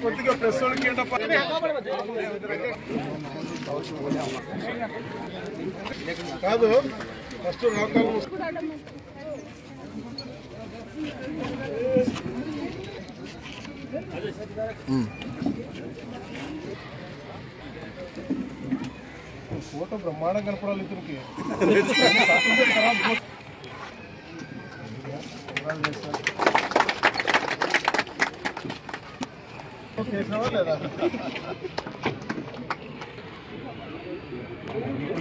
కొద్దిగా ప్రెస్ వాళ్ళకి కాదు ఫస్ట్ రాకాలు ఫోటో బ్రహ్మాండంగా కనపడాలి ఇతనికి. లేదా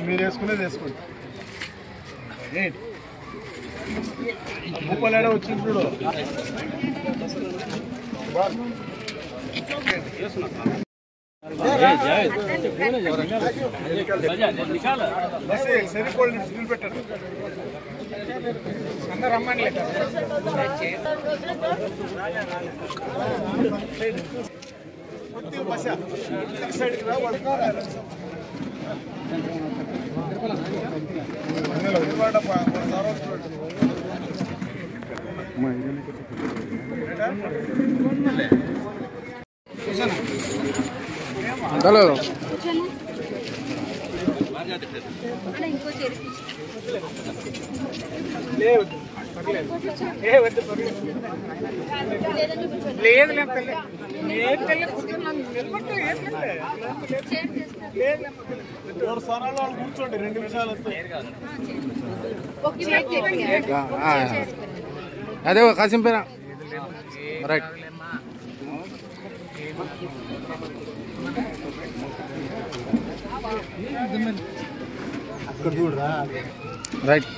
మీరు వేసుకునేది వేసుకోండి. భూపాలేడ వచ్చింది చూడు. సరిపోయి నిలబెట్టారు అందరూ రమ్మని సైడ్కి రా. హలో కూర్చోండి 2 నిమిషాలు. అదే కాసిం పేరా రైట్. అక్కడ చూడరా రైట్.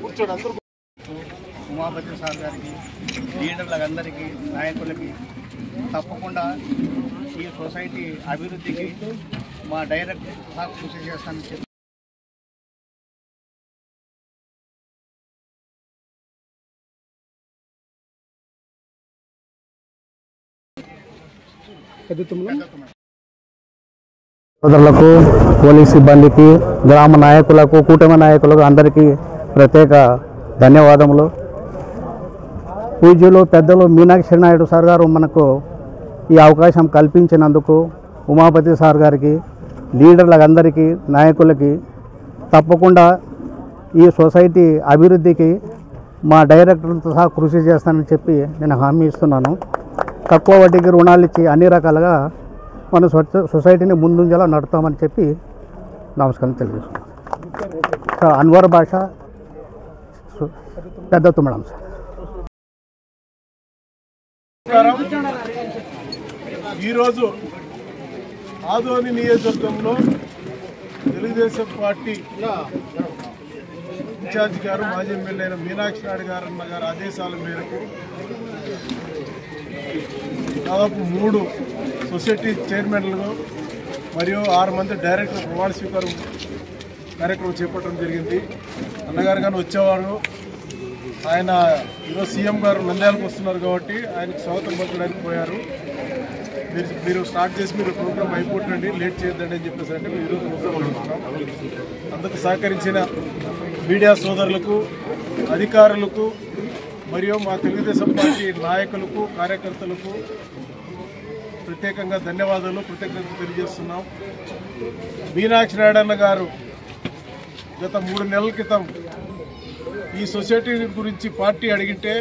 కూర్చోండి అందరూ. ఉమాపతి సార్ గారికి, లీడర్లందరికీ, నాయకులకి తప్పకుండా ఈ సొసైటీ అభివృద్ధికి మా డైరెక్ట్ కృషి చేస్తానని చెప్పి సోదరులకు, పోలీస్ సిబ్బందికి, గ్రామ నాయకులకు, కూటమి నాయకులకు అందరికీ ప్రత్యేక ధన్యవాదములు. పూజ్యులు పెద్దలు మీనాక్షి నాయుడు సార్ గారు మనకు ఈ అవకాశం కల్పించినందుకు ఉమాపతి సార్ గారికి, లీడర్లందరికీ, నాయకులకి తప్పకుండా ఈ సొసైటీ అభివృద్ధికి మా డైరెక్టర్లతో సహా కృషి చేస్తానని చెప్పి నేను హామీ ఇస్తున్నాను. తక్కువ వడ్డీకి రుణాలు ఇచ్చి అన్ని రకాలుగా మన సొసైటీని ముందుంజలా నడుపుతామని చెప్పి నమస్కారం తెలియజేస్తున్నాను. అన్వర్ భాష పెద్ద తుమ్మడం సార్. ఈరోజు ఆదోని నియోజకవర్గంలో తెలుగుదేశం పార్టీ ఇన్ఛార్జి గారు, మాజీ ఎమ్మెల్యే అయిన మీనాక్షి నాయుడు గారి ఆదేశాల మేరకు దాదాపు 3 సొసైటీ చైర్మన్లు మరియు 6 మంది డైరెక్టర్ ప్రమాణ స్వీకారం కార్యక్రమం చేపట్టడం జరిగింది. అన్నగారు కానీ వచ్చేవారు. ఆయన ఈరోజు సీఎం గారు నంద్యాలకు వస్తున్నారు కాబట్టి ఆయనకు స్వాగతం పలకడానికి పోయారు. మీరు స్టార్ట్ చేసి మీరు ప్రోగ్రామ్ అయిపోతుందండి, లేట్ చేయొద్దండి అని చెప్పేసి అంటే మేము ఈరోజు ముఖ్యమంటున్నాం. అందుకు సహకరించిన మీడియా సోదరులకు, అధికారులకు మరియు మా తెలుగుదేశం పార్టీ నాయకులకు, కార్యకర్తలకు ప్రత్యేకంగా ధన్యవాదాలు, కృతజ్ఞతలు తెలియజేస్తున్నాం. మీనాక్షి నాయుడు గారు గత 3 నెలల క్రితం ఈ సొసైటీ గురించి పార్టీ అడిగితే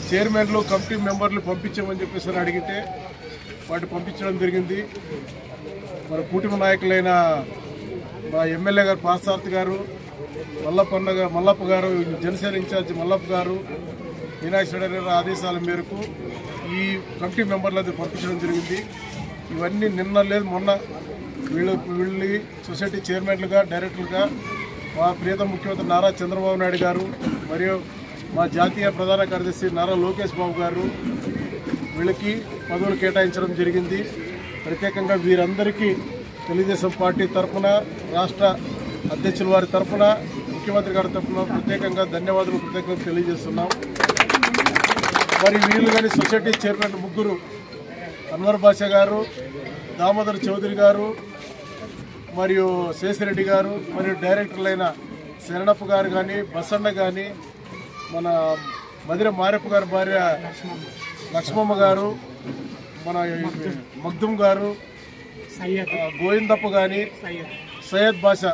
చైర్మన్లు, కమిటీ మెంబర్లు పంపించమని చెప్పేసి అడిగితే వాటి పంపించడం జరిగింది. మరి కూటమి నాయకులైన మా ఎమ్మెల్యే గారు పార్థసారథి గారు, మల్లప్ప గారు, జనసేన ఇన్ఛార్జి మల్లప్ప గారు, మీనాక్షి నాయుడు గారి ఆదేశాల మేరకు ఈ కమిటీ మెంబర్లది పంపించడం జరిగింది. ఇవన్నీ నిన్న లేదు మొన్న వీళ్ళు సొసైటీ చైర్మన్లుగా, డైరెక్టర్లుగా మా ప్రియతమ ముఖ్యమంత్రి నారా చంద్రబాబు నాయుడు గారు మరియు మా జాతీయ ప్రధాన కార్యదర్శి నారా లోకేష్ బాబు గారు వీళ్ళకి పదవులు కేటాయించడం జరిగింది. ప్రత్యేకంగా వీరందరికీ తెలుగుదేశం పార్టీ తరఫున, రాష్ట్ర అధ్యక్షుల వారి తరఫున, ముఖ్యమంత్రి గారి తరఫున ప్రత్యేకంగా ధన్యవాదాలు, కృతజ్ఞతలు తెలియజేస్తున్నాం. మరి వీళ్ళు కానీ సొసైటీ చైర్మన్ 3 అన్వర్ బాషా గారు, దామోదర్ చౌదరి గారు, మరియు శేషిరెడ్డి గారు, మరియు డైరెక్టర్లైన శరణప్ప గారు కానీ, బసన్న కానీ, మన మదిర మారెప్ప గారి భార్య లక్ష్మమ్మ గారు, మన మగ్దుమ్ గారు, గోవిందప్ప కానీ, సయ్యద్ బాషా,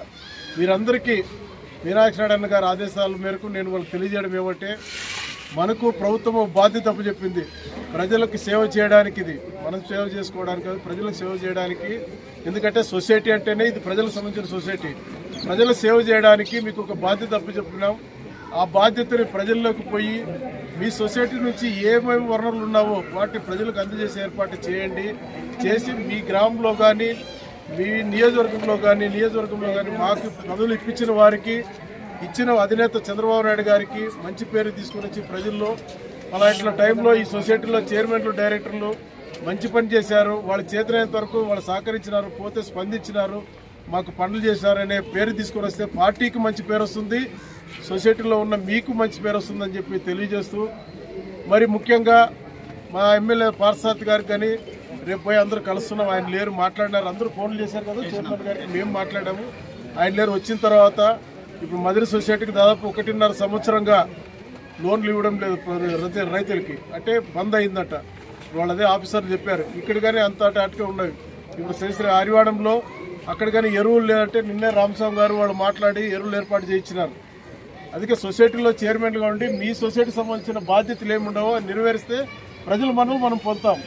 వీరందరికీ మీనాక్షి నాయుడు అన్న గారి ఆదేశాల మేరకు నేను వాళ్ళకి తెలియజేయడం ఏమంటే, మనకు ప్రభుత్వం బాధ్యత అప్పచెప్పింది ప్రజలకు సేవ చేయడానికి. ఇది మనం సేవ చేసుకోవడానికి కాదు, ప్రజలకు సేవ చేయడానికి. ఎందుకంటే సొసైటీ అంటేనే ఇది ప్రజలకు సంబంధించిన సొసైటీ. ప్రజలకు సేవ చేయడానికి మీకు ఒక బాధ్యత అప్పచెప్పినాం. ఆ బాధ్యతని ప్రజల్లోకి పోయి మీ సొసైటీ నుంచి ఏమేమి వనరులు ఉన్నావో వాటిని ప్రజలకు అందజేసే ఏర్పాటు చేయండి. చేసి మీ గ్రామంలో కానీ, మీ నియోజకవర్గంలో కానీ మాకు పదవులు ఇప్పించిన వారికి, ఇచ్చిన అధినేత చంద్రబాబు నాయుడు గారికి మంచి పేరు తీసుకుని వచ్చి ప్రజల్లో అలాంటి టైంలో ఈ సొసైటీలో చైర్మన్లు, డైరెక్టర్లు మంచి పని చేశారు, వాళ్ళ చేతనైనంత వరకు వాళ్ళు సహకరించినారు, పోతే స్పందించినారు, మాకు పనులు చేశారనే పేరు తీసుకొని వస్తే పార్టీకి మంచి పేరు వస్తుంది, సొసైటీలో ఉన్న మీకు మంచి పేరు వస్తుందని చెప్పి తెలియజేస్తూ, మరి ముఖ్యంగా మా ఎమ్మెల్యే పార్సాత్ గారికి కానీ రేపు పోయి అందరూ కలుస్తున్నాం. ఆయన లేరు, మాట్లాడినారు, అందరూ ఫోన్లు చేశారు కదా చైర్మన్ గారికి, మేము మాట్లాడాము. ఆయన లేరు. వచ్చిన తర్వాత ఇప్పుడు మదిరి సొసైటీకి దాదాపు 1.5 సంవత్సరంగా లోన్లు ఇవ్వడం లేదు రైతులకి, అంటే బంద్ అయిందట. వాళ్ళదే ఆఫీసర్లు చెప్పారు. ఇక్కడ కానీ అంత అటుకే ఉన్నవి. ఇప్పుడు శ్రీ ఆరివాడంలో అక్కడ కానీ ఎరువులు లేదంటే నిన్నే రామస్వామి గారు వాళ్ళు మాట్లాడి ఎరువులు ఏర్పాటు చేయించినారు. అందుకే సొసైటీలో చైర్మన్గా ఉండి మీ సొసైటీకి సంబంధించిన బాధ్యతలు ఏముండవో నెరవేరిస్తే ప్రజల మనం పొందుతాం.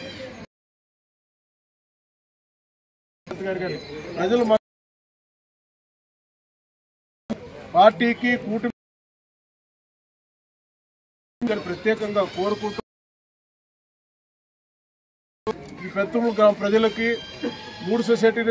ప్రజలు పార్టీకి కూటమి ప్రత్యేకంగా కోరుకుంటూ ఈ పెత్తూరు గ్రామ ప్రజలకి 3 సొసైటీ